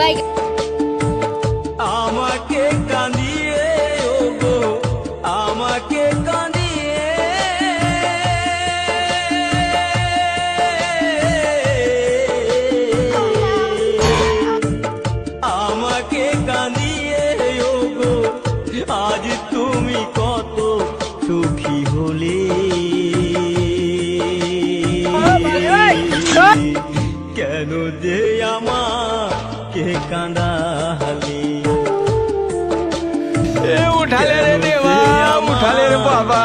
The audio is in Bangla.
জায়গা। আমাকে কাঁদিয়ে ওগো আমাকে কাঁদিয়ে আমাকে কাঁদিয়ে ওগো আজ তুমি কত সুখী হলে কেন যে আমাকে কাঁদালে उठाले रे देवा, उठाले रे बाबा।